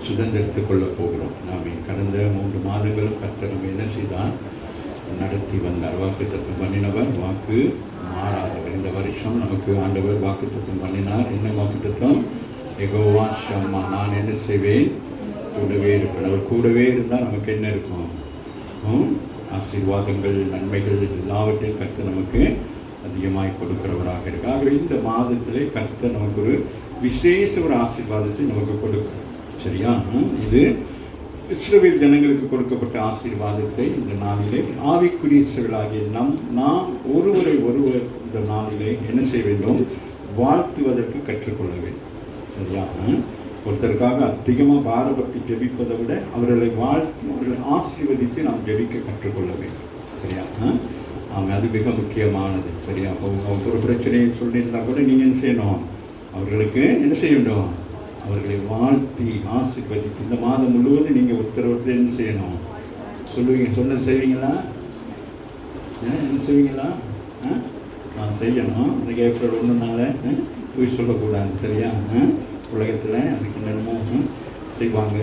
சுதந்திரத்துக் கொள்ளப் போகிறோம். நாம் கடந்த 3 மாதங்களும் கர்த்தர் நம்ம என்ன செய்தார், நடத்தி வந்தார். வாக்குத்தத்தம் பண்ணினவர், வாக்கு மாறாதவர். இந்த வருஷம் நமக்கு ஆண்டவர் வாக்குத்தத்தம் பண்ணினார். என்ன வாக்குத்தத்தம்? யெகோவா ஷம்மா, நான் என்ன செய்வேன், கூடவே இருப்பேன். அவர் கூடவே இருந்தால் நமக்கு என்ன இருக்கும்? ஆசீர்வாதங்கள், நன்மைகள் எல்லாவற்றையும் கர்த்தர் நமக்கு அதிகமாய் கொடுக்கிறவராக இருக்கு. ஆகவே இந்த மாதத்திலே கர்த்தர் நமக்கு ஒரு விசேஷ ஒரு ஆசீர்வாதத்தை நமக்கு கொடுக்கிறார். சரியா? இது இஸ்ரவேல் ஜனங்களுக்கு கொடுக்கப்பட்ட ஆசீர்வாதத்தை இந்த நாளிலே ஆவிக்குரியவர்களாகிய நாம் ஒருவர் இந்த நாளிலே என்ன செய்ய வேண்டும்? வாழ்த்துவதற்கு கற்றுக்கொள்ள வேண்டும். சரியா? ஒருத்தருக்காக அதிகமாக பாரபக்தி ஜெபிப்பதை விட அவர்களை வாழ்த்தி அவர்களை ஆசீர்வதித்து நாம் ஜெபிக்க கற்றுக்கொள்ள வேண்டும். சரியா? அவங்க அது மிக முக்கியமானது. சரியா? அவங்க ஒரு பிரச்சனையை சொல்லியிருந்தா கூட நீங்கள் என்ன செய்யணும்? அவர்களுக்கு என்ன செய்ய வேண்டும்? அவர்களை வாழ்த்தி ஆசீர்வதித்து இந்த மாதம் முழுவதும் நீங்கள் ஒருத்தர் என்ன செய்யணும்? சொல்லுவீங்க, சொன்னது செய்வீங்களா? என்ன செய்வீங்களா? நான் செய்யணும். இந்த ஏப்ரல் 1 போய் சொல்லக்கூடாது. சரியா? உலகத்தில் அதுக்கு என்னென்னமோ செய்வாங்க.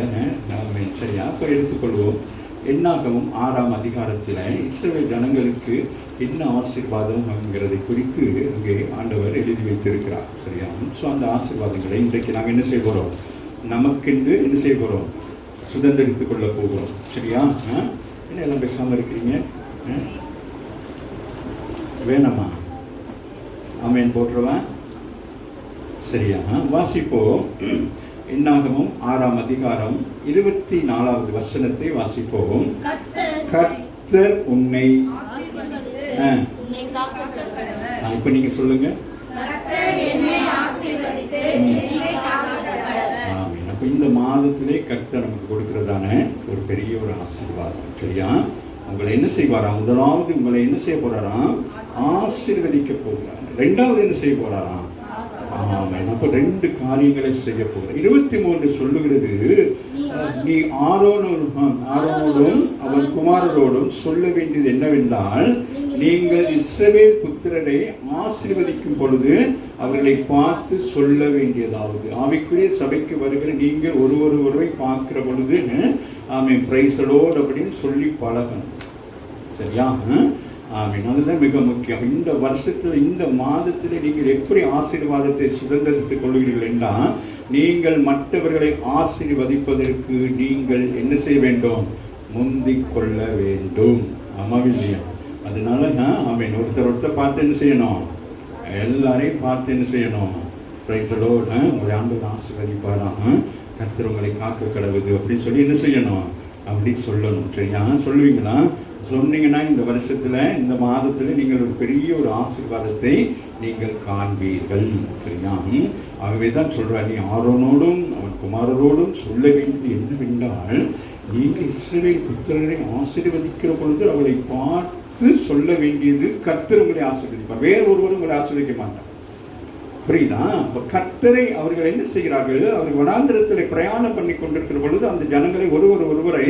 சரியா? அப்போ எடுத்துக்கொள்வோம். என்னாகவும் 6ஆம் அதிகாரத்தில் இஸ்ரவேல் ஜனங்களுக்கு என்ன ஆசீர்வாதம்ங்கிறதை குறித்து அங்கே ஆண்டவர் எழுதி வைத்திருக்கிறார். சரியா? ஸோ அந்த ஆசீர்வாதங்களை இன்றைக்கு நாங்கள் என்ன செய்ய போகிறோம்? நமக்கென்று என்ன செய்ய போகிறோம்? சுதந்திரித்துக் கொள்ள போகிறோம். சரியா? என்ன எல்லாம் பேசாமல் இருக்கிறீங்க? வேணாமா? ஆமேன் போட்டுருவேன். சரியா? வாசிப்போம். என்னாகமும் 6ஆம் அதிகாரம் 24வது வசனத்தை வாசிப்போம். கர்த்தர் உன்னை இப்ப நீங்க சொல்லுங்க. கர்த்தர் என்னை ஆசீர்வதித்து என்னை காக்க மாதத்திலே கர்த்தர் நமக்கு கொடுக்கிறதான ஒரு பெரிய ஒரு ஆசீர்வாதம். சரியா? உங்களை என்ன செய்வாரா? முதலாவது உங்களை என்ன செய்ய போறாராம்? ஆசீர்வதிக்க போகிறார். ரெண்டாவது என்ன செய்ய போறாராம்? ஆமென். அப்ப 2 காரியங்களை செய்ய போகிறார். 23 சொல்லுகிறது, நீ ஆரோனோடும் அவன் குமாரரோடும் சொல்ல வேண்டியது என்னவென்றால், நீங்கள் இஸ்ரவேல் புத்திரரை ஆசீர்வதிக்கும் பொழுது அவர்களை பார்த்து சொல்ல வேண்டியதாவது, ஆவிக்குரிய சபைக்கு வருகிற நீங்கள் ஒருவரை பார்க்கிற பொழுது ஆமென் பிரைஸ் தி லார்ட் அப்படின்னு சொல்லி பழகணும். சரியா? ஆமென். அதுதான் மிக முக்கியம். இந்த வருஷத்தில் இந்த மாதத்தில் நீங்கள் எப்படி ஆசீர்வாதத்தை சுதந்திரத்துக் கொள்கிறீர்கள் என்றால், நீங்கள் மற்றவர்களை ஆசீர்வதிப்பதற்கு நீங்கள் என்ன செய்ய வேண்டும்? முந்திக் கொள்ள வேண்டும். ஆமாவில்லையா? அதனால ஆமென். ஒருத்தர் பார்த்து என்ன செய்யணும்? எல்லாரையும் பார்த்து என்ன செய்யணும்? Praise the Lord. உங்களை ஆண்டவர் ஆசீர்வதிப்பாராம், கர்த்தர் உங்களை காக்க கடவுது அப்படின்னு சொல்லி என்ன செய்யணும்? அப்படி சொல்லணும். சரியா? சொல்லுவீங்களா? சொன்னீங்கன்னா இந்த வருஷத்துல இந்த மாதத்துல நீங்கள் ஒரு பெரிய ஒரு ஆசீர்வாதத்தை நீங்கள் காண்பீர்கள். சரியா? ஆகவே தான் சொல்றார், நீ ஆரோனோடும் அவன் குமாரரோடும் சொல்ல வேண்டியது என்னவென்றால், நீங்கள் இஸ்ரவேல் புத்திரரை ஆசீர்வதிக்கிற பொழுது அவளை பார்த்து சொல்ல வேண்டியது, கர்த்தர் உங்களை ஆசீர்வதிப்பார், வேற ஒருவரும் உங்களை ஆசீர்வதிக்க மாட்டார். புரியுதா? அப்ப கர்த்தரை அவர்கள் என்ன செய்கிறார்கள்? அவர்கள் வனாந்திரத்தில் பிரயாணம் பண்ணி கொண்டிருக்கிற பொழுது அந்த ஜனங்களை ஒருவரை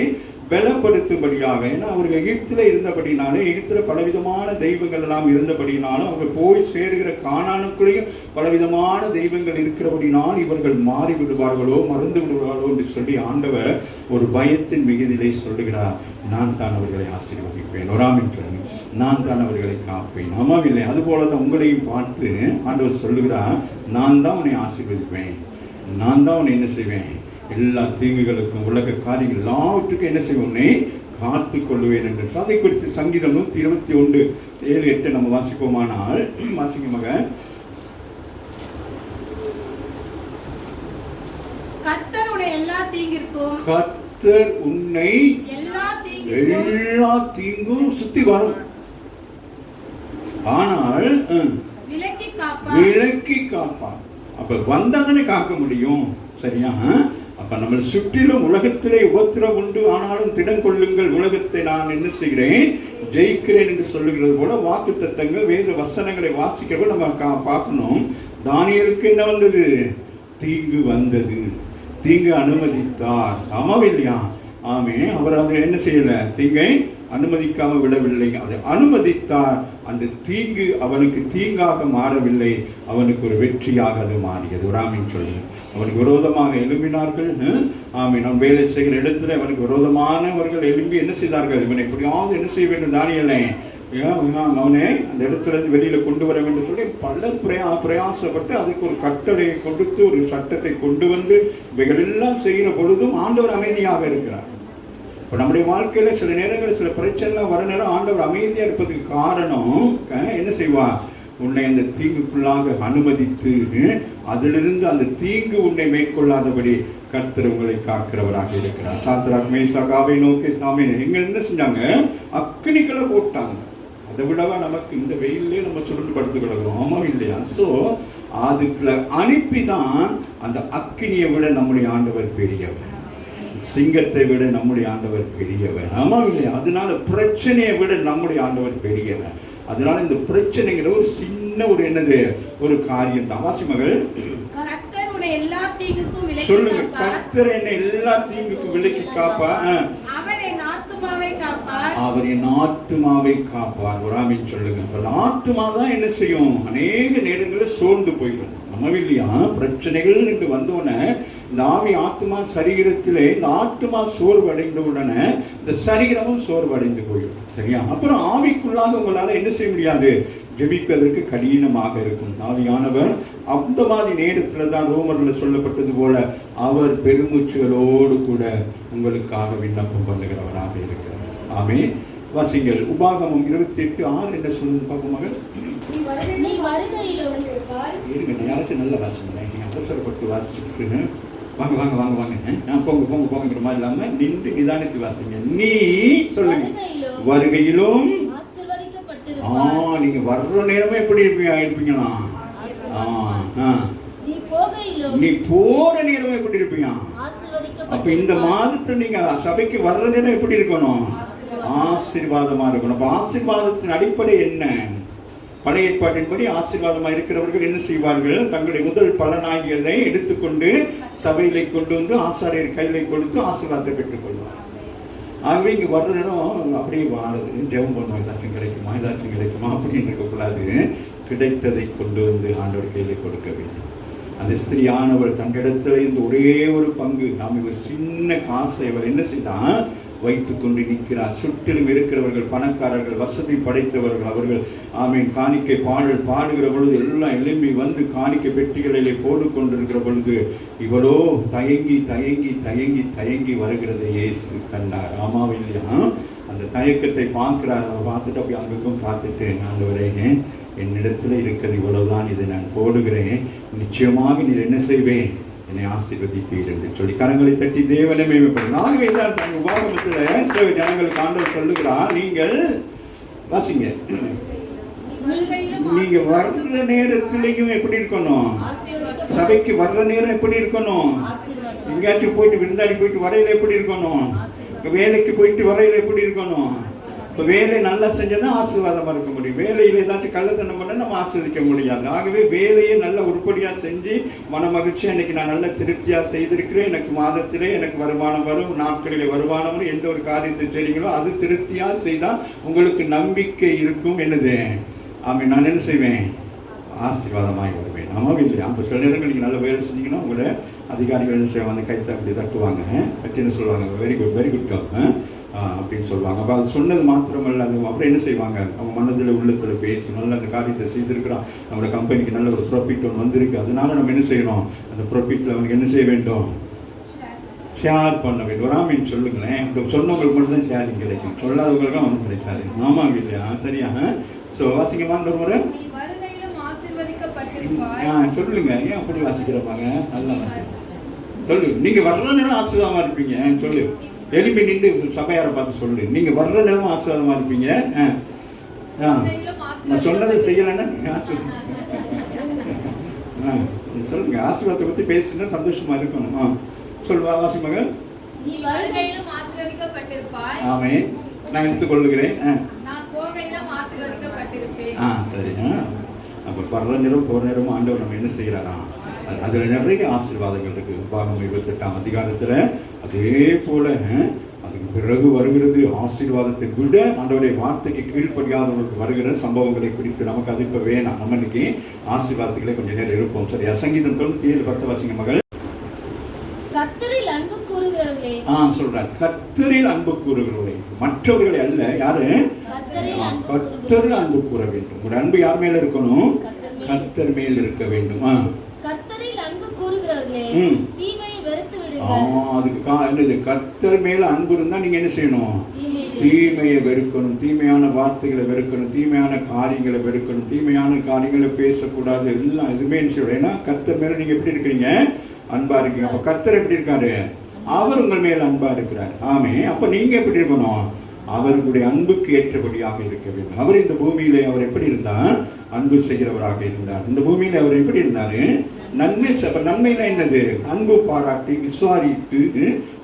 பலப்படுத்தும்படியாக, ஏன்னா அவர்கள் எகிப்தில் இருந்தபடினாலும், எகிப்தில் பலவிதமான தெய்வங்கள் எல்லாம் இருந்தபடினாலும், அவங்க போய் சேருகிற கானானுக்குள்ளேயும் பலவிதமான தெய்வங்கள் இருக்கிறபடினால் இவர்கள் மாறி விடுவார்களோ மறந்து விடுவார்களோ என்று சொல்லி ஆண்டவர் ஒரு பயத்தின் மிகுதியிலே சொல்லுகிறார், நான் தான் அவர்களை ஆசீர்வதிப்பேன், ஒராமின்றேன், நான் தான் அவர்களை காப்பேன். ஆமாவில்லை? அதுபோல தான் உங்களையும் பார்த்து ஆண்டவர் சொல்லுகிறார், நான் தான் உன்னை ஆசீர்வதிப்பேன், நான் தான் உன்னை என்ன செய்வேன்? எல்லா தீங்குகளுக்கும் உலக காரியங்கள் எல்லாவற்றுக்கும் என்ன செய்வோம்னே காத்து கொள்ளுவேன் என்று. அதை குறித்து சங்கீதம் 121:7-8 நம்ம வாசிப்போமானால், வாசிக்க மகன். கர்த்தர் உன்னை எல்லா தீங்கிற்கும், கர்த்தர் உன்னை எல்லா தீங்கும் சுத்தி வரும், ஆனால் விலக்கி காப்பார். அப்ப வந்தாதானே காக்க முடியும். சரியா? அப்ப நம்ம சுற்றிலும் உலகத்திலே உபத்திரம் உண்டு, ஆனாலும் திடம் கொள்ளுங்கள், உலகத்தை நான் என்ன செய்கிறேன்? ஜெயிக்கிறேன் என்று சொல்லுகிறது போல வாக்குத்தத்தங்கள் வேத வசனங்களை வாசிக்கிறவர்கள் நம்ம பார்க்கணும். தானியேலுக்கு என்ன வந்தது? தீங்கு வந்தது, தீங்கு அனுமதித்தார். ஆமாவில்லையா? ஆமே. அவர் அதை என்ன செய்யல? தீங்கை அனுமதிக்காம விடவில்லை, அதை அனுமதித்தார். அந்த தீங்கு அவனுக்கு தீங்காக மாறவில்லை, அவனுக்கு ஒரு வெற்றியாக அது மாறியது. ஒரு ஆமீன் சொல்லுங்க. அவனுக்கு விரோதமாக எழும்பினார்கள். ஆமீன். அவன் வேலை செய்கிற இடத்துல அவனுக்கு விரோதமானவர்கள் எழும்பி என்ன செய்தார்கள்? இவனை எப்படியாவது என்ன செய்ய வேண்டும்? தானியேலை அவனே அந்த இடத்துல இருந்து வெளியில கொண்டு வர வேண்டும் சொல்லி பலர் பிரயாசப்பட்டு அதுக்கு ஒரு கட்டளையை கொடுத்து ஒரு சட்டத்தை கொண்டு வந்து இவைகள் எல்லாம் செய்கிற பொழுதும் ஆண்டவர் அமைதியாக இருக்கிறார். இப்போ நம்முடைய வாழ்க்கையில சில நேரங்களில் சில பிரச்சனைலாம் வர நேரம் ஆண்டவர் அமைதியா இருப்பதுக்கு காரணம் என்ன செய்வா? உன்னை அந்த தீங்குக்குள்ளாக அனுமதித்து அதிலிருந்து அந்த தீங்கு உன்னை மேற்கொள்ளாதபடி கர்த்தர் உங்களை காக்கிறவராக இருக்கிறார். சாத்ராக் மேஷாக் நோக்கி சாமி எங்க என்ன செஞ்சாங்க? அக்கினிகளை போட்டாங்க. அதை விடவா நமக்கு இந்த வெயிலே நம்ம சுருண்டு படுத்து கிடக்கிறோம். ஆமா இல்லையா? ஸோ அதுக்குள்ள அனுப்பிதான் அந்த அக்கினியை விட நம்முடைய ஆண்டவர் பெரியவர், சிங்கத்தை விட நம்முடைய ஆண்டவர் பெரியவர். ஆமா இல்லையா? அதனால பிரச்சனையை விட நம்முடைய ஆண்டவர் பெரியவர். அதனால இந்த பிரச்சனைங்கிற ஒரு சின்ன ஒரு என்னது ஒரு காரியம் தான். வாசி மகள் சொல்லுங்க. கர்த்தர் என்னை எல்லா தீங்குக்கும் விலக்கி காப்பார், அவர் என் ஆத்துமாவை காப்பார். ஒரு ஆமீன் சொல்லுங்க. ஆத்துமா தான் என்ன செய்யும்? அநேக நேரங்களில் சோர்ந்து போயிடும். நம்மவில்லையா? பிரச்சனைகள் என்று வந்தவுடனே இந்த ஆவி ஆத்மா சரீரத்திலே இந்த ஆத்மா சோர்வு அடைந்த உடனே இந்த சரீரமும் சோர்வு அடைந்து போயிடும். சரியா? அப்புறம் ஆவிக்குள்ளாக உங்களால என்ன செய்ய முடியாது? ஜெபிப்பதற்கு கடினமாக இருக்கும். ஆவியானவர் அந்த மாதிரி நேரத்தில் தான் ரோமர்ல சொல்லப்பட்டது போல அவர் பெருமூச்சுகளோடு கூட உங்களுக்காக விண்ணப்பம் பண்ணுகிறவராக இருக்கிறார். ஆமே. வாசிங்கள். உபாகமம் 28:6 என்ன சொல்லுது பாப்பமாக? இருங்க, யாராச்சும் நல்ல வாசிங்க. நீங்க அவசரப்பட்டு வாசிச்சுட்டு வாங்க வாங்க வாங்க வாங்க போங்க போங்க போங்கிற மாதிரி இல்லாம நின்று நிதானித்து வாசிங்க. நீ சொல்லுங்க. வருகையிலும் நீங்க வர்ற நேரமே எப்படி இருப்பீங்களா? நேரத்திலும் நீ போற நேரம் எப்படி இருப்பியா? அப்ப இந்த மாதத்துல நீங்க சபைக்கு வர்ற நேரம் எப்படி இருக்கணும்? ஆசீர்வாதமா இருக்கணும். அப்ப ஆசீர்வாதத்தின் அடிப்படை என்ன? பழைய ஏற்பாட்டின்படி ஆசீர்வாதமா இருக்கிறவர்கள் என்ன செய்வார்கள்? தங்களுடைய முதல் பலனாகியதை எடுத்துக்கொண்டு சபையில கொண்டு வந்து ஆசாரியர் கையில கொடுத்து ஆசீர்வாதத்தை பெற்றுக் கொள்வார். ஆகவே இங்க வர்ற நேரம் அப்படியே வாழுது, ஜெபம் பண்ணுவோம், ஏதாச்சும் கிடைக்குமா அப்படின்னு இருக்கக்கூடாது. கிடைத்ததை கொண்டு வந்து ஆண்டவர் கையில கொடுக்க வேண்டும். அந்த ஸ்திரியானவர் தன்னிடத்துல இந்த ஒரே ஒரு பங்கு, நாம் ஒரு சின்ன காசை அவர் என்ன செய்தான் வைத்துக் கொண்டு நிற்கிறார். சுற்றிலும் இருக்கிறவர்கள் பணக்காரர்கள், வசதி படைத்தவர்கள், அவர்கள் ஆமீன் காணிக்கை பாடுகிற பொழுது எல்லாம் எழும்பி வந்து காணிக்கை பெட்டிகளிலே போடு கொண்டிருக்கிற பொழுது இவளோ தயங்கி தயங்கி தயங்கி தயங்கி வருகிறதை இயேசு கண்டார். ஆமாம் இல்லையா? அந்த தயக்கத்தை பார்க்கிறார். அவர் பார்த்துட்டு அப்படி அங்குக்கும் பார்த்துட்டு, ஆண்டவரே என்னிடத்துல இருக்கிறது இவ்வளவுதான், இதை நான் போடுகிறேன், நிச்சயமாக நீர் என்ன செய்வேன், என்னை ஆசீர்வதிப்பீர் என்று சொல்லி கரங்களை தட்டி தேவனை மேம்படுத்தும். ஆகவே தான் உபாகமத்தில் ஜனங்களுக்கு ஆண்டவர் சொல்லுகிறார், நீங்கள் வாசிங்க, நீங்க வர்ற நேரத்திலையும் எப்படி இருக்கணும்? சபைக்கு வர்ற நேரம் எப்படி இருக்கணும்? எங்கேயாச்சும் போயிட்டு விருந்தாடி போயிட்டு வரையில எப்படி இருக்கணும்? வேலைக்கு போயிட்டு வரையில எப்படி இருக்கணும்? இப்போ வேலை நல்லா செஞ்சதான் ஆசீர்வாதமாக இருக்க முடியும். வேலையில் ஏதாச்சும் கள்ளத்தனம் பண்ண நம்ம ஆசீர்வதிக்க முடியாது. ஆகவே வேலையை நல்ல உருப்படியாக செஞ்சு மன மகிழ்ச்சியாக இன்னைக்கு நான் நல்ல திருப்தியாக செய்திருக்கிறேன், எனக்கு மாதத்திலே எனக்கு வருமானம் வரும், நாட்களிலே வருமானம் வரும், எந்த ஒரு காரியத்தை செய்றீங்களோ அது திருப்தியாக செய்தால் உங்களுக்கு நம்பிக்கை இருக்கும். என்னது ஆமாம், நான் என்ன செய்வேன், ஆசீர்வாதமாகி வருவேன். ஆமாம் இல்லையா? அப்போ சில நேரங்கள் நீங்கள் நல்ல வேலை செஞ்சீங்கன்னா உங்களை அதிகாரிகள் என்ன செய்வாங்க, கைத்தை அப்படி தட்டுவாங்க, கட்டின்னு சொல்லுவாங்க, வெரி குட் அப்படின்னு சொல்லுவாங்க. அப்போ அது சொன்னது மாத்திரமல்ல, அது அப்புறம் என்ன செய்வாங்க, அவங்க மனதில் உள்ளத்தில் பேசி நல்ல அந்த காரியத்தை செய்திருக்கிறான், நம்மளோட கம்பெனிக்கு நல்ல ஒரு ப்ராஃபிட் ஒன்று வந்திருக்கு, அதனால நம்ம என்ன செய்யணும், அந்த ப்ராஃபிட்டில் அவனுக்கு என்ன செய்ய வேண்டும், ஷேர் பண்ண வேண்டும். ஒரு ஆமீன் சொல்லுங்களேன். இப்போ சொன்னவங்களுக்கு மட்டும் தான் ஷேரிங் கிடைக்கும், சொல்லாதவங்களுக்கும் அவனுக்கு கிடைக்காது. ஆமாம் இல்லையா? சரியா? ஸோ வாசிக்கமா ஒரு முறை சொல்லுங்க. ஏன் அப்படி வாசிக்கிறப்பாங்க? நல்லா சொல்லு. நீங்க வர்ற நேரம் ஆசீர்வாதமா இருப்பீங்க. சொல்லு, எலும்பி நின்று சபையாரை பார்த்து சொல்லு, நீங்க வர்ற நேரம் ஆசீர்வாதமா இருப்பீங்க. நான் சொன்னதை செய்யலைன்னா சொல்லுங்க. ஆசீர்வாதத்தை பத்தி பேசுனா சந்தோஷமா இருக்கணும். சொல்லுவா வாசி மகள். ஆமே, நான் எடுத்துக்கொள்ளுகிறேன். சரி. அப்போ வர்ற நேரம் போகிற நேரமும் ஆண்டவர் நம்ம என்ன செய்கிறாரா, அதில் நிறைய ஆசீர்வாதங்கள் இருக்குது. உபாகமம் 28ஆம் அதிகாரத்தில் அதே போல அதுக்கு பிறகு வருகிறது ஆசீர்வாதத்தை விட ஆண்டவருடைய வார்த்தைக்கு கீழ்ப்படியாதவர்களுக்கு வருகிற சம்பவங்களை குறித்து நமக்கு அது இப்போ வேணாம். நம்ம இன்னைக்கு ஆசீர்வாதத்துக்களே கொஞ்சம் நேரம் இருப்போம். சரியா? சங்கீதம் 97:10 வாசிங்க மகள். கர்த்தரில் அன்பு கூறுகிறவர்களே. சொல்றார், கர்த்தரில் அன்பு கூறுகிறவர்களே, மற்றவர்களை அல்ல. யாரு? கர்த்தரில் அன்பு கூற வேண்டும். உங்களுடைய அன்பு யார் மேல இருக்கணும்? கர்த்தர் மேல் இருக்க வேண்டும். கர்த்தரில் அன்பு கூறுகிறவர்களே, தீமையை வெறுத்து விடுங்க. அதுக்கு என்னது? கர்த்தர் மேல அன்பு இருந்தா நீங்க என்ன செய்யணும்? தீமையை வெறுக்கணும், தீமையான வார்த்தைகளை வெறுக்கணும், தீமையான காரியங்களை வெறுக்கணும், தீமையான காரியங்களை பேசக்கூடாது. எல்லாம் எதுவுமே என்ன செய்யணும்? ஏன்னா கர்த்தர் மேல நீங்க எப்படி இருக்கிறீங்க? அன்பா இருக்கீங்க. அப்ப கர்த்தர் எப்படி இருக்காரு? அவர் உங்கள் மேல் அன்பா இருக்கிறார். ஆமே. அப்ப நீங்க எப்படி இருக்கணும்? அவர்களுடைய அன்புக்கு ஏற்றபடியாக இருக்க வேண்டும். அவர் இந்த பூமியிலே அவர் எப்படி இருந்தார்? அன்பு செய்கிறவராக இருந்தார். இந்த பூமியில அவர் எப்படி இருந்தாரு? நன்மை. நன்மைனா என்னது? அன்பு பாராட்டி விசுவாரித்து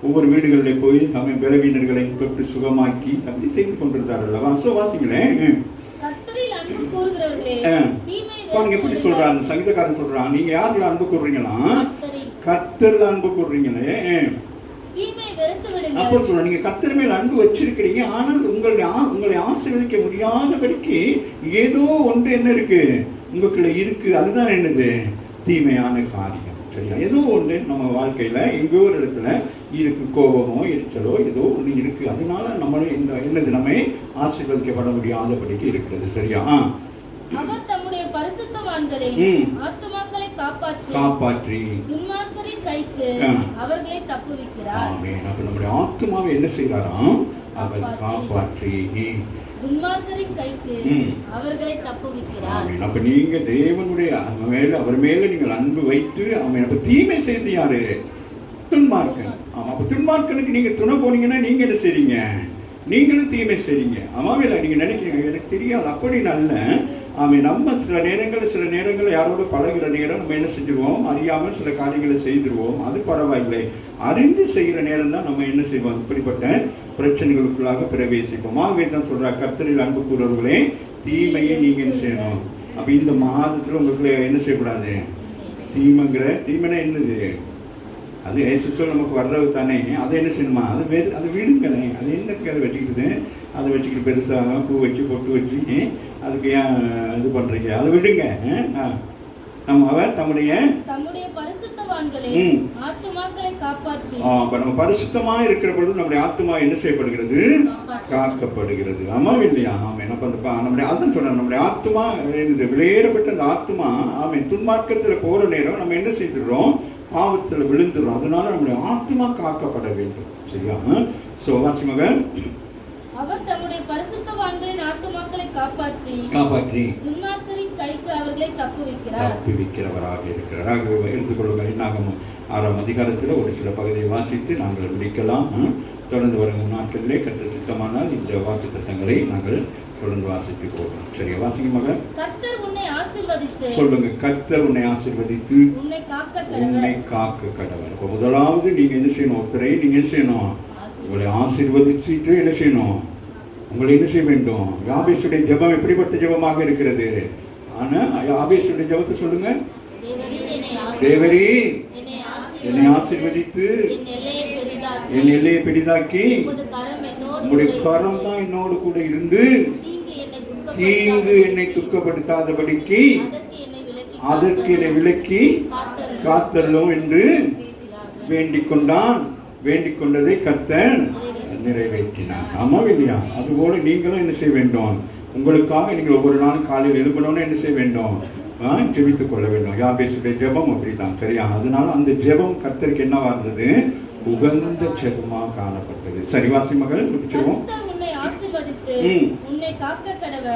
ஒவ்வொரு வீடுகளில் போய் நம்ம பலவீனர்களை தொட்டு சுகமாக்கி அப்படி செய்து கொண்டிருந்தார் அல்லவா? வாசிங்களேன். எப்படி சொல்றாங்க சங்கீதக்காரன் சொல்றான், நீங்க யாருல அன்பு கூறுறீங்களா? கர்த்தர்ல அன்பு கூறுறீங்களே. அப்போ சொல்ற, நீங்க கர்த்தர் மேல் அன்பு வச்சிருக்கிறீங்க, ஆனால் உங்களை ஆசீர்வதிக்க முடியாதபடிக்கு ஏதோ ஒன்று என்ன இருக்கு உங்களுக்குள்ள இருக்கு. அதுதான் என்னது? தீமையான காரியம். சரியா? ஏதோ ஒன்று நம்ம வாழ்க்கையில எங்கோ ஒரு இடத்துல இருக்கு, கோபமோ எரிச்சலோ ஏதோ ஒன்று இருக்கு. அதனால நம்மளே என்னது நம்ம ஆசீர்வதிக்கப்பட முடியாதபடிக்கு இருக்கிறது. சரியா? அவர் தம்முடைய பரிசுத்தவான்களை ஆத்துமாக்களை காப்பாற்றி துன்மார்க்கரின் கைக்கு அவர்களை தப்புவிக்கிறார். ஆமென். அப்ப நம்முடைய ஆத்துமாவை என்ன செய்றாராம்? அவர் காப்பாற்றி துன்மார்க்கரின் கைக்கு அவர்களை தப்புவிக்கிறார். ஆமென். அப்ப நீங்க தேவனுடைய அவர் மேல நீங்கள் அன்பு வைத்து ஆமென். அப்ப தீமை செய்து யாரு? துன்மார்க்கன். ஆமா. அப்ப துன்மார்க்கனுக்கு நீங்க துணை போனீங்கன்னா நீங்க என்ன செய்றீங்க? நீங்களும் தீமை செய்றீங்க. ஆமாவே இல்லை? நீங்க நினைக்கிறீங்க எனக்கு தெரியாது, அப்படின்னு அல்ல. நம்ம சில நேரங்கள் யாரோட பழகிற நேரம் நம்ம என்ன செஞ்சிருவோம், அறியாமல் சில காரியங்களை செய்திருவோம். அது பரவாயில்லை. அறிந்து செய்கிற நேரம் தான் நம்ம என்ன செய்வோம், இப்படிப்பட்ட பிரச்சனைகளுக்குள்ளாக பிரவேசிப்போம். ஆகவே தான் சொல்றார், கர்த்தரில் அன்பு கூறுவர்களே, தீமையை நீங்க என்ன செய்யணும். அப்ப இந்த மாதத்துல உங்களுக்கு என்ன செய்யக்கூடாது, தீமைனா என்னது, அது ஏசுத்தோ நமக்கு வர்றது தானே. அதை என்ன செய்யணுமா, அதை விடுங்கண்ணே. அது என்னத்துக்கு அதை வச்சுக்கிட்டு பெருசாக பூ வச்சு பொட்டு வச்சு அதுக்கு ஏன் இது பண்ணுறீங்க, அதை விடுங்க. அவர் தம்முடைய பரிசுத்தவான்களை ஆத்துமாக்களை காப்பாற்றி. அப்ப நம்ம பரிசுத்தமா இருக்கிற பொழுது நம்முடைய ஆத்துமா என்ன செய்யப்படுகிறது, காக்கப்படுகிறது. ஆமாம் இல்லையா? ஆமாம். நம்முடைய அதான் சொன்ன, நம்முடைய ஆத்துமா வெளியேறப்பட்ட அந்த ஆத்துமா துன்மார்க்கத்துல போற நேரம் நம்ம என்ன செய்துடுறோம், பாவத்துல விழுந்துடும். அதனால நம்முடைய ஆத்மா காக்கப்பட வேண்டும். சரியா? சோ வாசி மகன், அவர் தம்முடைய பரிசுத்தவான்களின் ஆத்துமாக்களை காப்பாற்றி துன்மார்க்கரின் கைக்கு அவர்களை தப்புவிக்கிறவராக இருக்கிறார். எடுத்துக்கொள்ளுங்கள். என்னாகமம் 6ஆம் அதிகாரத்தில் ஒரு சில பகுதியை வாசித்து நாங்கள் முடிக்கலாம். தொடர்ந்து வரும் நாட்களிலே கர்த்தர் சித்தமானால் இந்த வாக்குத்தத்தங்களை நாங்கள் தொடர்ந்து வாசித்து போகலாம். சரியா? வாசிங்க மகன். கர்த்தர் உன்னை ஆசீர்வதித்து, சொல்லுங்க, கர்த்தர் உன்னை ஆசீர்வதித்து உன்னை காக்க கடவர். அப்ப முதலாவது நீங்க என்ன செய்யணும், ஒருத்தரை நீங்க என்ன செய்யணும், உங்களை ஆசீர்வதிச்சுட்டு என்ன செய்யணும், உங்களை என்ன செய்ய வேண்டும். யாபேசுடைய ஜெபம் எப்படிப்பட்ட ஜெபமாக இருக்கிறது. ஆனா யாபேசுடைய ஜெபத்தை சொல்லுங்க. தேவரீ என்னை ஆசீர்வதித்து என் எல்லையை பெரிதாக்கி உங்களுடைய கரம் தான் என்னோடு கூட இருந்து தீங்கு என்னை துக்கப்படுத்தாதபடிக்கு அதற்கு என்னை விலக்கி காத்தருளும் என்று வேண்டிக் கொண்டான். வேண்டிக் கொண்டதை கர்த்தர் நிறைவேற்றினார். ஆமாம் இல்லையா? அதுபோல நீங்களும் என்ன செய்ய வேண்டும், உங்களுக்காக நீங்கள் ஒவ்வொரு நாளும் காலையில் எழுப்பணும்னு என்ன செய்ய வேண்டும், ஜெபித்துக் கொள்ள வேண்டும். யாபேசுடைய ஜெபம் அப்படித்தான். சரியா? அதனால அந்த ஜெபம் கர்த்தருக்கு என்னவா இருந்தது, உகந்த ஜெபமாக காணப்பட்டது. சரி, வாசி மகள் முடிச்சிருவோம்.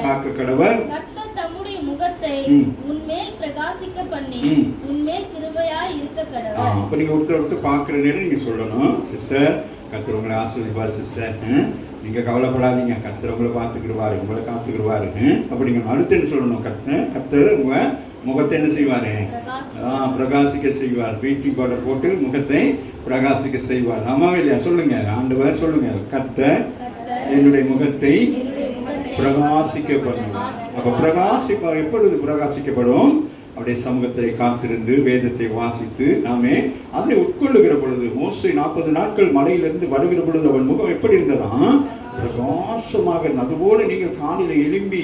காக்க கடவர் தம்முடைய முகத்தை உன்மேல் பிரகாசிக்க பண்ணி உன்மேல் கிருபையாய் இருக்க கடவர். அப்ப நீங்க ஒருத்தர் பார்க்கிற நேரம் நீங்க சொல்லணும், சிஸ்டர் கர்த்தர் உங்களை ஆசீர்வதிப்பார் சிஸ்டர், நீங்க கவலைப்படாதீங்க, கர்த்தர் உங்களை பார்த்துக்கிடுவாரு, உங்களை காத்துக்கிடுவாரு. அப்படிங்க அடுத்து என்ன சொல்லணும், கர்த்தர் உங்க முகத்தை என்ன செய்வாரு, பிரகாசிக்க செய்வார். பீட்டிங் பவுடர் போட்டு முகத்தை பிரகாசிக்க செய்வார். ஆமாவே இல்லையா? சொல்லுங்க, ஆண்டவர் சொல்லுங்க, கர்த்தர் என்னுடைய முகத்தை பிரகாசிக்கப்படும். அப்ப எப்பொழுது பிரகாசிக்கப்படும், அவருடைய சமூகத்தை காத்திருந்து வேதத்தை வாசித்து நாமே அதை உட்கொள்ளுகிற பொழுது. மோசே 40 நாட்கள் மலையிலிருந்து வருகிற பொழுது அவன் முகம் எப்படி இருந்ததா, பிரகாசமாக இருந்தது. அதுபோல நீங்கள் காலையில் எழும்பி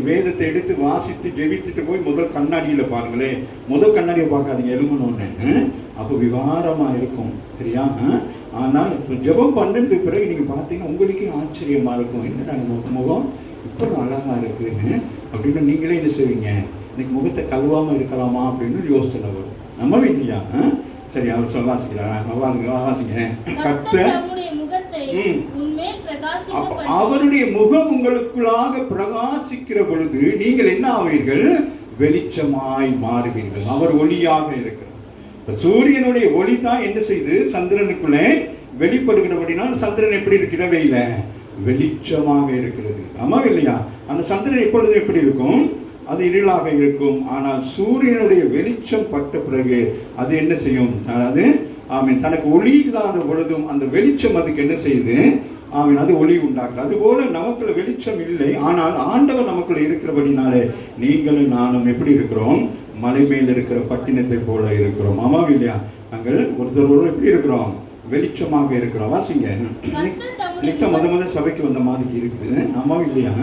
வேதத்தை எடுத்து வாசித்து ஜெபித்துட்டு போய் முதல் கண்ணாடியில பாருங்களேன். முதல் கண்ணாடியை பார்க்காதீங்க எழுமணும்னு, அப்போ விகாரமா இருக்கும். சரியா? ஆனால் ஜெபம் பண்ணதுக்கு பிறகு நீங்க பார்த்தீங்கன்னா உங்களுக்கே ஆச்சரியமா இருக்கும், என்னடா முகம் இப்போ அழகா இருக்குன்னு அப்படின்னு நீங்களே என்ன செய்வீங்க, இன்னைக்கு முகத்தை கழுவாம இருக்கலாமா அப்படின்னு யோசனை வரும். நம்ம இல்லையா? சரி, அவர் சொல்ல வாசிங்க. அவருடைய முகம் உங்களுக்குள்ளாக பிரகாசிக்கிற பொழுது நீங்கள் என்ன ஆவீர்கள், வெளிச்சமாய் மாறுவீர்கள். அவர் ஒளியாக இருக்கிறார். சூரியனுடைய ஒளி தான் என்ன செய்து சந்திரனுக்குள்ளே வெளிப்படுகிறபடினால் சந்திரன் எப்படி இருக்கிற வெயில வெளிச்சமாக இருக்கிறது. ஆமா இல்லையா? அந்த சந்திரன் எப்பொழுது எப்படி இருக்கும், அது இருளாக இருக்கும். ஆனால் சூரியனுடைய வெளிச்சம் பட்ட பிறகு அது என்ன செய்யும், அது தனக்கு ஒளி இல்லாத பொழுதும் அந்த வெளிச்சம் அதுக்கு என்ன செய்யுது, அது ஒளி உண்டாக்குது. அதுபோல நமக்குள்ள வெளிச்சம் இல்லை, ஆனால் ஆண்டவர் நமக்குள்ள இருக்கிறபடினாலே நீங்களும் நானும் எப்படி இருக்கிறோம், மலை மேல் இருக்கிற பட்டினத்தை போல இருக்கிறோம். ஆமா இல்லையா? நாங்கள் ஒருத்தர் எப்படி இருக்கிறோம், வெளிச்சமாக இருக்கிறோம். வாசிங்க. முத சபைக்கு வந்த மாதிரி இருக்குது. ஆமா இல்லையா?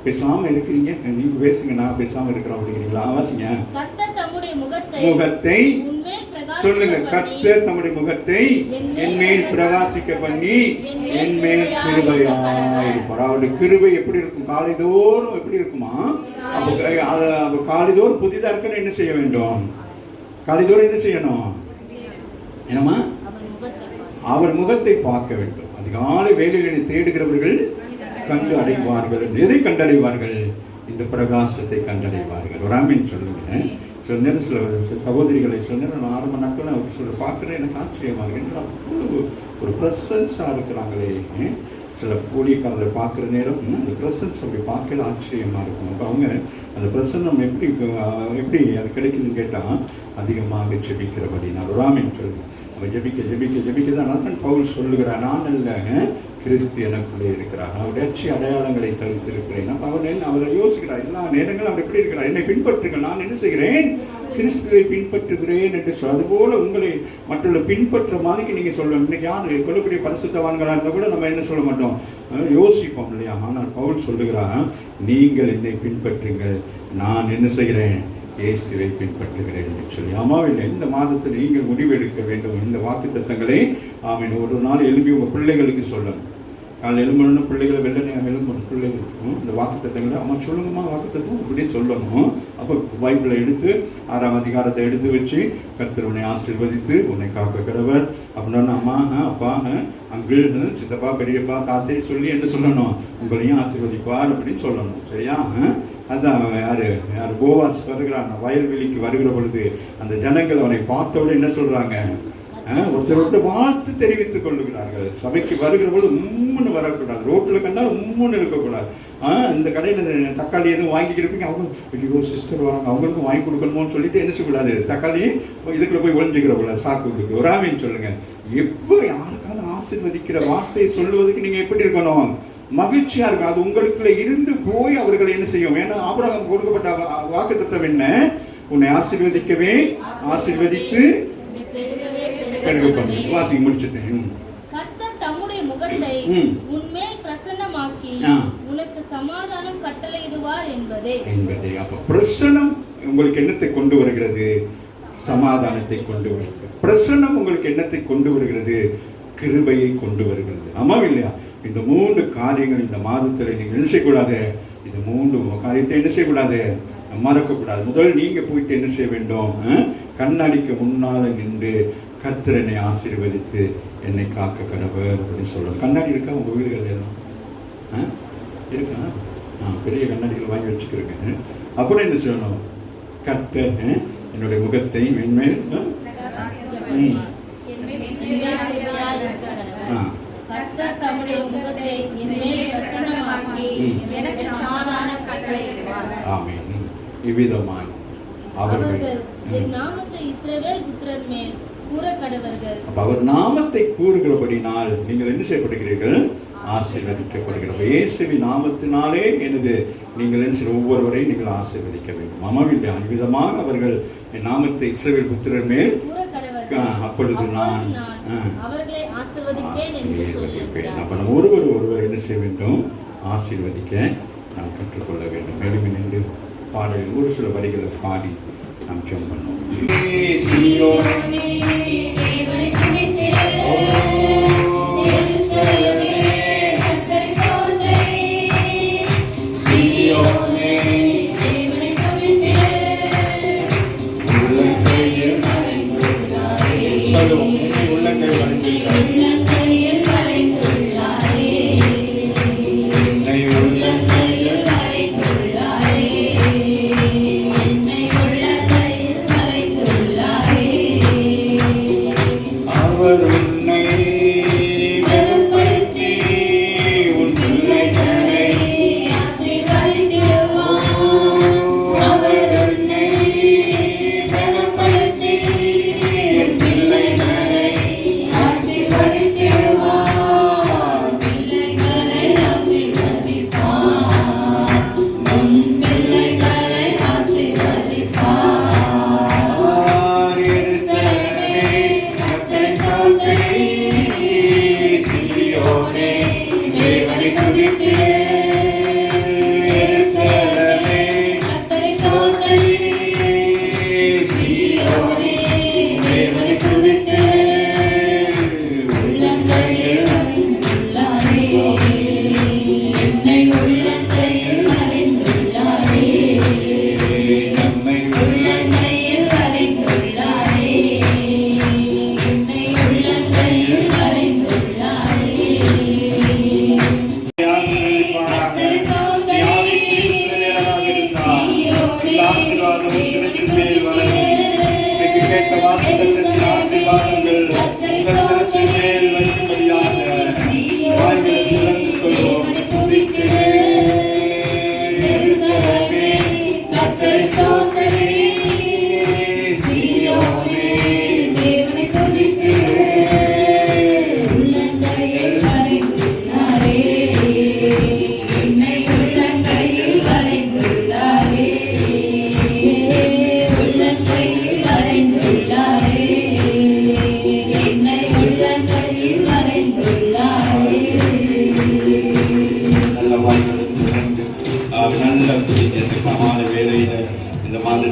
பேசாம இருக்கிறீங்க, நீங்க பேசுங்க, நான் பேசாம இருக்கிறோம் அப்படிங்கிறீங்களா? வாசிங்க. முகத்தை சொல்லுங்க, கர்த்தர் தம்முடைய முகத்தை என் மேல் பிரகாசிக்க பண்ணி என் மேல் கிருபையாயிருப்பார். அவருடைய கிருபை எப்படி இருக்கும், காலைதோறும் எப்படி இருக்குமா, காலைதோறும் புதிதா இருக்குன்னு என்ன செய்ய வேண்டும், காலைதோறும் என்ன செய்யணும், என்னமா, அவர் முகத்தை பார்க்க வேண்டும். அதிகாலை வேலைகளை தேடுகிறவர்கள் கண்டு அடைவார்கள். எதை கண்டடைவார்கள், இந்த பிரகாசத்தை கண்டடைவார்கள். ஒரு ஆமீன் சொல்லுங்க. சொன்ன சில சகோதரிகளை சொன்ன நான் 6 மணி நாட்கள் அவர் சொல்ல பார்க்குறேன், எனக்கு ஆச்சரியமாக இருக்கு. ஒரு ப்ரெசன்ஸாக இருக்கிறாங்களே, சில ஊழியக்காரர்களை பார்க்குற நேரம் அந்த பிரசன்ஸ் அப்படி பார்க்கல ஆச்சரியமாக இருக்கும். அப்போ அவங்க அந்த பிரசன்னம் எப்படி அது கிடைக்குதுன்னு கேட்டால் அதிகமாக ஜெபிக்கிறபடி நான் ராமின் சொல்லி அவன் ஜெபிக்க தான் நான் பவுல் சொல்லுகிறான், நான் அல்ல கிறிஸ்து எனக்குள்ளே இருக்கிறார், அவருடைய அடையாளங்களை தடுத்திருக்கிறேன். அப்போ அவரை யோசிக்கிறார், எல்லா நேரங்களும் அவர் எப்படி இருக்கிறார், என்னை பின்பற்றுங்கள், நான் என்ன செய்கிறேன், கிறிஸ்துவை பின்பற்றுகிறேன் என்று சொல். அதுபோல் உங்களை மற்றவர்களை பின்பற்ற மாதிரிக்கு நீங்கள் சொல்லணும். இன்னைக்கு யார் கொள்ளக்கூடிய பரிசுத்தவான்களாக இருந்தால் கூட நம்ம என்ன சொல்ல மாட்டோம், யோசிப்போம் இல்லையா? ஆனால் பவுல் சொல்லுகிறான், நீங்கள் என்னை பின்பற்றுங்கள், நான் என்ன செய்கிறேன், இயேசுவை பின்பற்றுகிறேன் என்று சொல்லி. ஆமாவில்லை, இந்த மாதத்தில் நீங்கள் முடிவெடுக்க வேண்டும். இந்த வாக்குத்தத்தங்களை ஆமீன் ஒரு நாள் எழுப்பி உங்கள் பிள்ளைகளுக்கு சொல்லணும். காலை எழும்பணும்னு பிள்ளைகளை வெள்ளனையாக எழும்பணும் பிள்ளைகளுக்கும் இந்த வாக்குத்தத்தங்களை அம்மா சொல்லுங்கம்மா வாக்குத்தத்தம் அப்படின்னு சொல்லணும். அப்போ பைபிளை எடுத்து 6ஆம் அதிகாரத்தை எடுத்து வச்சு கர்த்தர் உன்னை ஆசீர்வதித்து உன்னை காக்கிறவர் அப்படின்னா அம்மா அப்பா அங்கிள் சித்தப்பா பெரியப்பா தாத்தே சொல்லி என்ன சொல்லணும், உங்களையும் ஆசீர்வதிப்பார் அப்படின்னு சொல்லணும். சரியா? அதுதான் யார் போவாஸ் வருகிறான் வயல்வெளிக்கு வருகிற பொழுது அந்த ஜனங்கள் அவனை பார்த்தவுடன் என்ன சொல்றாங்க, ஒருத்தர் வாழ்த்து தெரிவித்துக் கொள்ளுகிறார்கள். சபைக்கு வருகிற பொழுது உம்முன்னு வரக்கூடாது, ரோட்டில் கண்டால் உம்முன்னு இருக்கக்கூடாது. இந்த கடையில் தக்காளி எதுவும் வாங்கிக்கிறப்பீங்க, அவங்க வெளியே சிஸ்டர் வராங்க அவங்களுக்கும் வாங்கி கொடுக்கணுமோன்னு சொல்லிட்டு என்ன செய்யக்கூடாது, தக்காளி இதுக்குள்ள போய் ஒழிஞ்சிக்கிற கூடாது, சாக்குகளுக்கு ஒரு ஆமீன் சொல்லுங்க. எப்போ யாருக்காவது ஆசீர்வதிக்கிற வார்த்தையை சொல்லுவதற்கு நீங்க எப்படி இருக்கணும், மகிழ்ச்சியா இருக்கும். அது உங்களுக்குள்ள இருந்து போய் அவர்களை என்ன செய்யும். ஏன்னா ஆபிரகாம் கொடுக்கப்பட்ட வாக்குத்தத்தம் என்ன, உன்னை ஆசீர்வதிக்கவே ஆசீர்வதித்து வாசி முடிச்சுட்டேன். கர்த்தர் தம்முடைய முகத்தை உன்மேல் பிரசன்னமாக்கி உனக்கு சமாதானம் கட்டளையிடுவார் என்பதே. அப்ப பிரசன்னம் உங்களுக்கு என்னத்தை கொண்டு வருகிறது, சமாதானத்தை கொண்டு வருகிறது. பிரசன்னம் உங்களுக்கு என்னத்தை கொண்டு வருகிறது, கிருபையை கொண்டு வருகிறது. ஆமா இல்லையா? இந்த 3 காரியங்கள் இந்த மாதத்தில் நீங்கள் என்ன செய்யக்கூடாது, இந்த 3 காரியத்தை என்ன செய்யக்கூடாது, மறக்கக்கூடாது. முதல் நீங்க போயிட்டு என்ன செய்ய வேண்டும், கண்ணாடிக்கு முன்னால நின்று கர்த்தர் என்னை ஆசீர்வதித்து என்னை காக்க கடவர் அப்படின்னு சொல்லணும். கண்ணாடி இருக்கா உங்க வீடுகள் எல்லாம் இருக்கா? பெரிய கண்ணாடிகள் வாங்கி வச்சுக்கிறேங்க. அப்புறம் என்ன சொல்லணும், கர்த்தர் என்னுடைய முகத்தை மென்மேல் இவ்விதமாய் அவர்கள் அவர் நாமத்தை கூறுகிறபடினால் நீங்கள் என்ன செய்யப்படுகிறீர்கள், ஆசீர்வதிக்கப்படுகிறோம். இயேசுவின் நாமத்தினாலே எனது நீங்கள் என்ன செய்ய ஒவ்வொருவரையும் நீங்கள் ஆசீர்வதிக்க வேண்டும். அம்மாவில்லை அவ்விதமாக அவர்கள் என் நாமத்தை இஸ்ரவேல் புத்திரர் மேல் அப்பொழுது நான் அவர்களை ஆசீர்வதிப்பேன் என்று சொல்லியிருக்கிறார். அப்ப நம்ம ஒருவர் என்ன செய்ய வேண்டும், ஆசீர்வதிக்க நாம் கற்றுக்கொள்ள வேண்டும். மேலும் நின்று பாடலில் ஒரு சில வரிகளை பாடி நாம் ஜெபம் பண்ணுவோம். Thank you.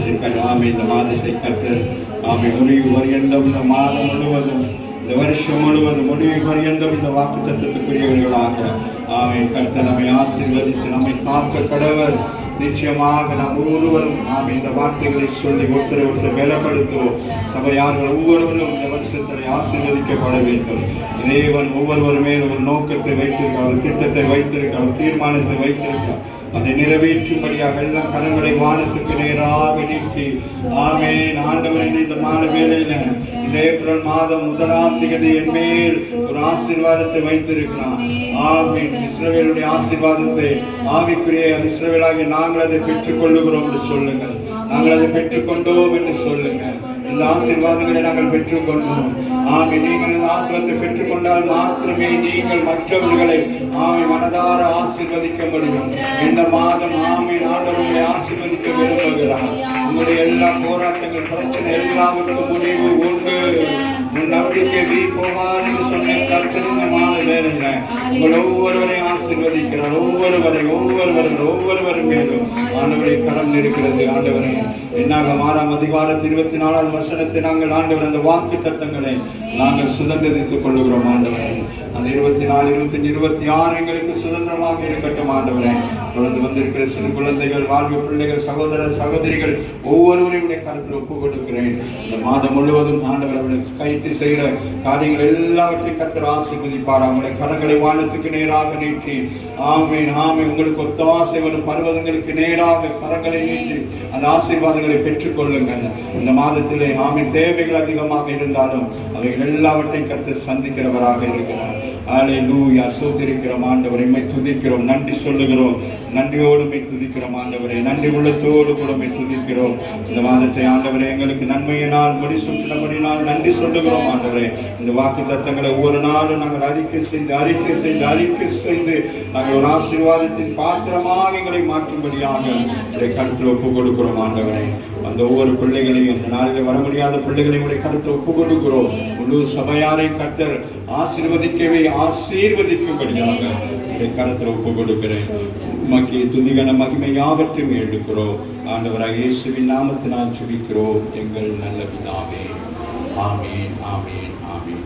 மாதத்திற்கு ஆமை இந்த மாதத்தை கர்த்தர் ஆமை முடிவு பரியந்தம் இந்த மாதம் முழுவதும் இந்த வருஷம் முழுவதும் முடிவு பரியந்தம் இந்த வாக்குத்தத்தத்துக்குரியவர்களாக ஆமை கர்த்தர் நம்மை ஆசீர்வதித்து நம்மை காக்க கடவர். நிச்சயமாக நாம் ஒவ்வொருவரும் நாம் இந்த வார்த்தைகளை சொல்லி ஒருத்தரை பலப்படுத்துவோம். சபையார்கள் ஒவ்வொருவரும் இந்த வருஷத்தை ஆசீர்வதிக்கப்பட வேண்டும். தேவன் ஒவ்வொருவருமே ஒரு நோக்கத்தை வைத்திருக்க, ஒரு திட்டத்தை வைத்திருக்க, ஒரு தீர்மானத்தை வைத்திருக்க, அதை நிறைவேற்றும்படியாக எல்லாம் கரங்களை வானத்துக்கு நேராக நீட்டி ஆமென். ஆண்டவரின் இந்த மாலை வேளையில இந்த ஏப்ரல் மாதம் 1ஆம் தேதி என் மேல் ஒரு ஆசீர்வாதத்தை வைத்திருக்கிறார். ஆமென். இஸ்ரவேலுடைய ஆசீர்வாதத்தை ஆவிக்குரிய இஸ்ரவேலாகிய நாங்கள் அதை பெற்றுக் கொள்ளுகிறோம் என்று சொல்லுங்கள். நாங்கள் அதை பெற்றுக்கொண்டோம் என்று சொல்லுங்கள். இந்த ஆசீர்வாதங்களை நாங்கள் பெற்றுக்கொண்டோம். ஆமை நீங்கள் இந்த ஆசீர்வாதத்தை பெற்றுக்கொண்டால் மாத்திரமே நீங்கள் மற்றவர்களை ஆமை மனதார ஆசீர்வதிக்க முடியும். இந்த மாதம் ஆமை ஆண்டவர்களை ஆசீர்வதிக்க விரும்புகிறார். உங்களுடைய எல்லா போராட்டங்கள் பிரச்சனை எல்லாவற்றுக்கும் முடிவு உண்டு. உன் நம்பிக்கை வீண் போகாது என்று சொன்ன கர்த்தர் இந்த மாலை வேலையில உங்கள் ஒவ்வொருவரையும் ஆசீர்வதிக்கிறார். ஒவ்வொருவரும் மேலும் ஆண்டவரை கரம் இருக்கிறது. ஆண்டவரை என்னாக 6ஆம் அதிகாரத்தில் 24வது வசனத்தை நாங்கள் ஆண்டவர் அந்த வாக்கு தத்தங்களை நாங்கள் சுதந்திரித்துக் கொள்ளுகிறோம். ஆண்டவரை அந்த 24, 25, 26 எங்களுக்கு சுதந்திரமாக இருக்கட்டும். ஆண்டவரை தொடர்ந்து வந்திருக்கிற சிறு குழந்தைகள், வாழ்வு பிள்ளைகள், சகோதர சகோதரிகள் ஒவ்வொருவரையும் கருத்தில் ஒப்புக் கொடுக்கிறேன். இந்த மாதம் முழுவதும் ஆண்டவர் அவர்களுக்கு கைத்து செய்கிற காரியங்கள் எல்லாவற்றையும் கர்த்தர் ஆசீர்வதிப்பார். அவங்களுடைய கரங்களை வானத்துக்கு நேராக நீட்டி ஆமென் ஆமென் உங்களுக்கு ஒத்தாசை வரும் பர்வதங்களுக்கு நேராக கரங்களை நீட்டி அந்த ஆசீர்வாதங்களை பெற்றுக் கொள்ளுங்கள். இந்த மாதத்திலே ஆமென் தேவைகள் அதிகமாக இருந்தாலும் அவைகள் எல்லாவற்றையும் கர்த்தர் சந்திக்கிறவராக இருக்கிறார். அல்லேலூயா. ஸ்தோத்திரிக்கிறோம் ஆண்டவரை, உம்மை துதிக்கிறோம், நன்றி சொல்லுகிறோம். நன்றியோடு உம்மை துதிக்கிறோம் ஆண்டவரே, நன்றி உள்ளத்தோடு கூட உம்மை துதிக்கிறோம். இந்த மாதத்தை ஆண்டவரே எங்களுக்கு நன்மையினால் முடிசூட்டினபடினால் நன்றி சொல்லுகிறோம் ஆண்டவரே. இந்த வாக்கு தத்தங்களை ஒவ்வொரு நாளும் நாங்கள் அறிக்கை செய்து நாங்கள் ஒரு ஆசீர்வாதத்தின் பாத்திரமாக எங்களை மாற்றும்படியாக இதை கருத்தில் ஒப்புக் கொடுக்கிறோம் ஆண்டவரே. அந்த ஒவ்வொரு பிள்ளைகளையும் இந்த நாளில் வர முடியாத பிள்ளைகளையும் உடைய கருத்தில் ஒப்புக் கொடுக்கிறோம். முழு சபையாரை கர்த்தர் ஆசீர்வதிக்கும்படியாக இதை கருத்தில் ஒப்புக் கொடுக்கிறேன். உமக்கு துதிகன மகிமை யாவற்றையும் எடுக்கிறோம். ஆண்டவராக இயேசுவின் நாமத்தினால் ஜெபிக்கிறோம் எங்கள் நல்ல பிதாவே. ஆமீன் ஆமீன் ஆமீன்.